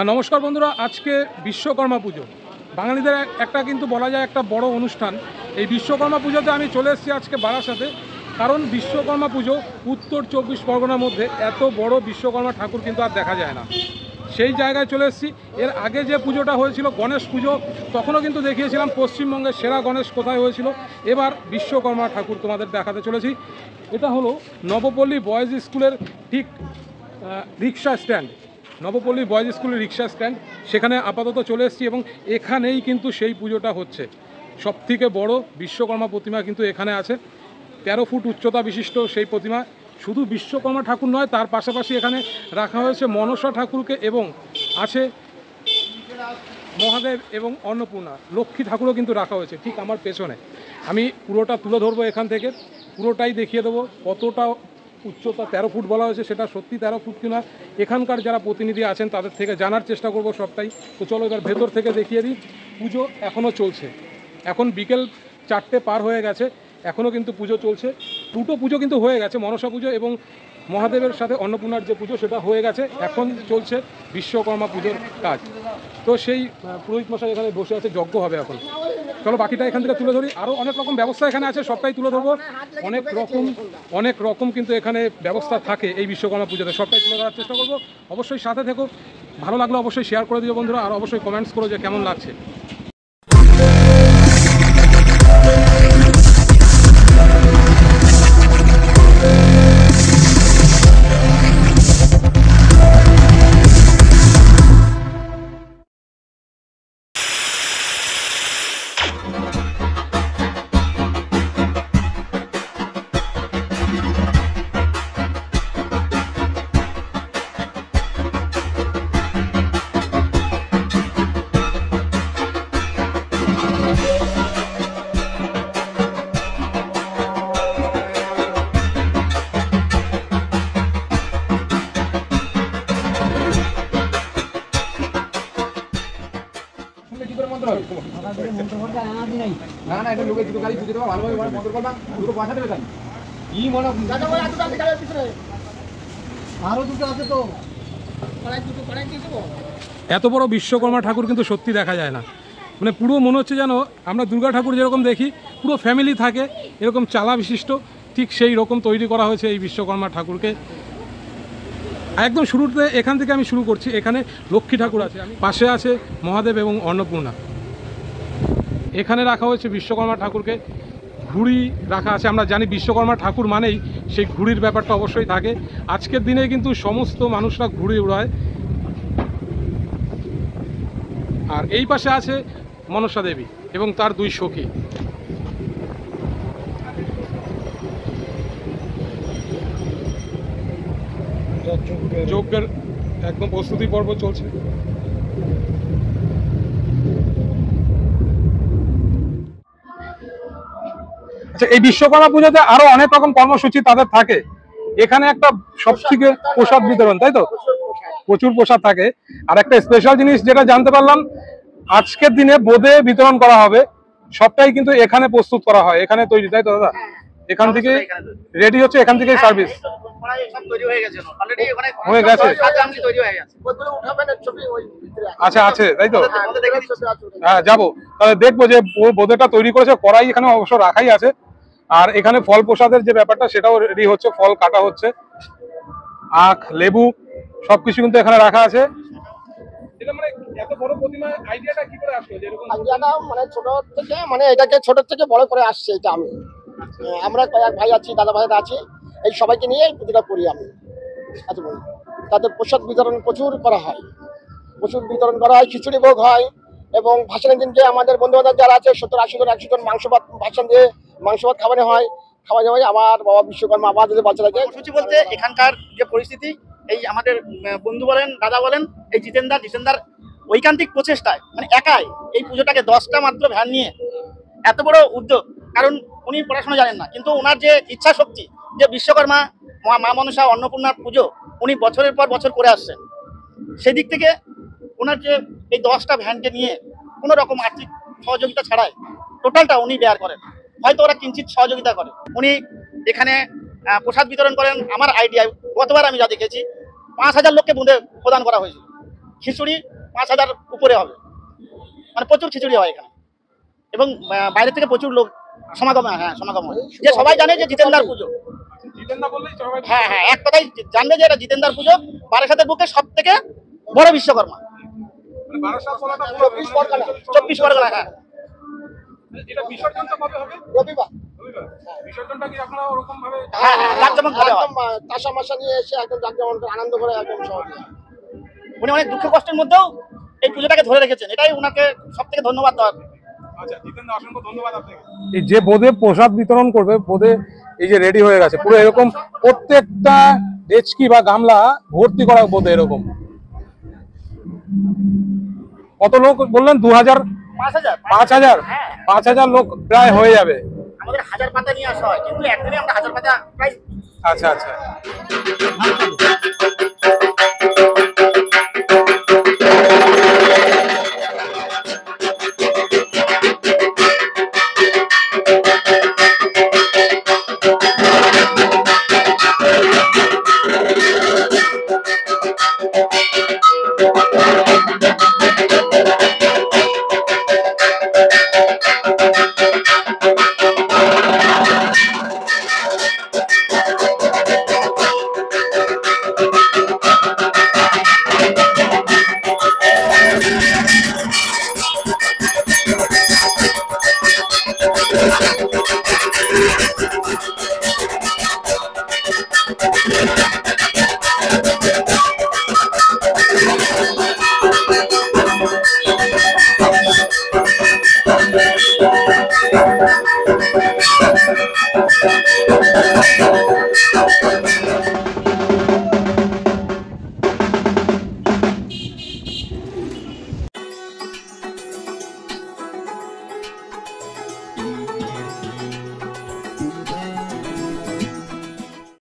নমস্কার বন্ধুরা, আজকে বিশ্বকর্মা পুজো বাঙালিদের একটা কিন্তু বলা যায় একটা বড় অনুষ্ঠান। এই বিশ্বকর্মা পুজোতে আমি চলে এসেছি আজকে বারাসাতে, কারণ বিশ্বকর্মা পুজো উত্তর 24 পরগনার মধ্যে এত বড় বিশ্বকর্মা ঠাকুর কিন্তু আর দেখা যায় না। সেই জায়গায় চলে এসেছি। এর আগে যে পুজোটা হয়েছিল গণেশ পুজো, তখনও কিন্তু দেখিয়েছিলাম পশ্চিমবঙ্গের সেরা গণেশ কোথায় হয়েছিল। এবার বিশ্বকর্মা ঠাকুর তোমাদের দেখাতে চলেছি। এটা হলো নবপল্লী বয়েজ স্কুলের ঠিক রিক্সা স্ট্যান্ড, নবপল্লী বয়েজ স্কুলের রিক্সা স্ট্যান্ড, সেখানে আপাতত চলে এসেছি এবং এখানেই কিন্তু সেই পুজোটা হচ্ছে। সবথেকে বড় বিশ্বকর্মা প্রতিমা কিন্তু এখানে আছে, 13 ফুট উচ্চতা বিশিষ্ট সেই প্রতিমা। শুধু বিশ্বকর্মা ঠাকুর নয়, তার পাশাপাশি এখানে রাখা হয়েছে মনসা ঠাকুরকে এবং আছে মহাদেব এবং অন্নপূর্ণা, লক্ষ্মী ঠাকুরও কিন্তু রাখা হয়েছে ঠিক আমার পেছনে। আমি পুরোটা তুলে ধরবো এখান থেকে, পুরোটাই দেখিয়ে দেবো কতটা উচ্চতা। 13 ফুট বলা হয়েছে, সেটা সত্যি 13 ফুট কিনা এখানকার যারা প্রতিনিধি আছেন তাদের থেকে জানার চেষ্টা করব সবটাই। তো চলো এবার ভেতর থেকে দেখিয়ে দিই। পুজো এখনও চলছে, এখন বিকেল 4টে পার হয়ে গেছে, এখনও কিন্তু পুজো চলছে। দুটো পুজো কিন্তু হয়ে গেছে, মনসা পুজো এবং মহাদেবের সাথে অন্নপূর্ণার যে পুজো সেটা হয়ে গেছে, এখন চলছে বিশ্বকর্মা পুজোর কাজ। তো সেই পুরোহিত মশাই এখানে বসে আছে, যজ্ঞ হবে এখন। চলো বাকিটা এখান থেকে তুলে ধরি। আরও অনেক রকম ব্যবস্থা এখানে আছে, সবটাই তুলে ধরবো। অনেক রকম কিন্তু এখানে ব্যবস্থা থাকে এই বিশ্বকর্মা পুজোতে, সবটাই তুলে ধরার চেষ্টা করবো। অবশ্যই সাথে থেকো, ভালো লাগলে অবশ্যই শেয়ার করে দিও বন্ধুরা, আর অবশ্যই কমেন্টস করো যে কেমন লাগছে। এত বড় বিশ্বকর্মা ঠাকুর কিন্তু সত্যি দেখা যায় না, মানে পুরো মনে হচ্ছে যেন আমরা দুর্গা ঠাকুর যেরকম দেখি পুরো ফ্যামিলি থাকে এরকম চালা বিশিষ্ট, ঠিক সেই রকম তৈরি করা হয়েছে এই বিশ্বকর্মা ঠাকুরকে। একদম শুরুতে এখান থেকে আমি শুরু করছি। এখানে লক্ষ্মী ঠাকুর আছে, পাশে আছে মহাদেব এবং অন্নপূর্ণা। এখানে রাখা হয়েছে বিশ্বকর্মা ঠাকুরকে, ঘুড়ি রাখা আছে। আমরা জানি বিশ্বকর্মা ঠাকুর মানেই সেই ঘুড়ির ব্যাপারটা অবশ্যই থাকে। আজকের দিনে কিন্তু সমস্ত মানুষরা ঘুড়ি উড়ায়। আর এই পাশে আছে মনসা দেবী এবং তার দুই সখী। যজ্ঞের একদম প্রস্তুতি পর্ব চলছে। আচ্ছা, এই বিশ্বকর্মা পুজোতে আরো অনেক রকম কর্মসূচি তাদের থাকে। এখানে একটা সবথেকে প্রসাদ বিতরণ, তাই তো? প্রচুর প্রসাদ থাকে। আর একটা স্পেশাল জিনিস যেটা জানতে পারলাম, আজকের দিনে বোঁদে বিতরণ করা হবে। সবটাই কিন্তু এখানে প্রস্তুত করা হয়, এখানে তৈরি, তাই তো দাদা? এখান থেকে রেডি হচ্ছে, এখান থেকে সার্ভিস হয়ে গেছে। আচ্ছা, আছে তাই তো? হ্যাঁ, যাবো তাহলে, দেখবো যে বোঁদেটা তৈরি করেছে। কড়াই এখানে অবশ্য রাখাই আছে। আর এখানে ফল প্রসাদের যে ব্যাপারটা সেটাও রেডি হচ্ছে, ফল কাটা হচ্ছে, আখ লেবু সবকিছু কিন্তু এখানে রাখা আছে। এটা মানে এত বড় প্রতিমা আইডিয়াটা কি করে আসলো? যেরকম আইডিয়াটা মানে ছোট থেকে, মানে এটাকে ছোট থেকে বড় করে আসছে এটা। আমি আমরা কয়েক ভাই আছি, দাদা ভাইরা আছে, এই সবাইকে নিয়ে এই পুজোটা করি আমি। আচ্ছা, বলি তাদের প্রসাদ বিতরণ প্রচুর করা হয়, প্রচুর বিতরণ করা হয়। খিচুড়ি ভোগ হয় এবং ভাসানের দিনকে আমাদের বন্ধু বান্ধব যারা আছে 70-80 জন 100 জন মাংস ভাত ভাসান দিয়ে মাংস ভাত খাওয়ানো হয়। খাওয়া যাওয়া আমার বাবা বিশ্বকর্মা আমাদের বাচ্চাটাকে কর্মসূচি বলতে এখানকার যে পরিস্থিতি, এই আমাদের বন্ধু বলেন দাদা বলেন, এই জিতেন্দার ঐকান্তিক প্রচেষ্টায় মানে একাই এই পুজোটাকে 10টা মাত্র ভ্যান নিয়ে এত বড় উদ্যোগ। কারণ উনি পড়াশোনা জানেন না, কিন্তু ওনার যে ইচ্ছা শক্তি, যে বিশ্বকর্মা মা মনসা অন্নপূর্ণার পুজো উনি বছরের পর বছর করে আসছেন, সেদিক থেকে ওনার যে এই 10টা ভ্যানকে নিয়ে কোনো রকম আর্থিক সহযোগিতা ছাড়াই টোটালটা উনি বেয়ার করেন। হয়তো ওরা কিঞ্চিত সহযোগিতা করে, উনি এখানে প্রসাদ বিতরণ করেন। আমার আইডিয়ায় গতবার আমি যা দেখেছি 5000 লোককে বোঁদে প্রদান করা হয়েছিল। খিচুড়ি 5,000 উপরে হবে, মানে প্রচুর খিচুড়ি হয় এখানে, এবং বাইরে থেকে প্রচুর লোক সমাগম হয়। হ্যাঁ, সমাগম হয়, যে সবাই জানে যে জিতেন্দার পুজো। জিতেনদা বললেই সবাই হ্যাঁ হ্যাঁ, এক কথাই জানবে যে এটা জিতেন্দার পুজো, বারাসাতের বুকে সব থেকে বড় বিশ্বকর্মা। মানে বারাসাত বলাটা ভুল হবে, 24 পরগনা। 24 পরগনা। হ্যাঁ, এটা বিসর্জনটা কবে হবে? রবিবার। রবিবার। বিসর্জনটা কি আপনারা ওরকম ভাবে হ্যাঁ, হ্যাঁ, জাঁকজমকভাবে হয়। একদম তাসা মাসা নিয়ে এসে একদম জাঁকজমক করে আনন্দ করে একদম সহজে। উনি অনেক দুঃখ কষ্টের মধ্যেও এই পুজোটাকে ধরে রেখেছেন, এটাই ওনাকে সব থেকে ধন্যবাদ দেওয়ার। আচ্ছা, জিতেনদা অসংখ্য ধন্যবাদ আপনাকে। এই যে বোধে প্রসাদ বিতরণ করবে, বোধে এই যে রেডি হয়ে গেছে পুরো এরকম, প্রত্যেকটা ডেচকি বা গামলা ভর্তি করা বোধে এরকম। কত লোক বললেন? 2000, 5,000। 5000, হ্যাঁ, 5000 লোক প্রায় হয়ে যাবে। আমাদের 1000 পাতা নিয়ে আসা হয়, কিন্তু একদিনে আমরা 1000 পাতা প্রায় আচ্ছা আচ্ছা।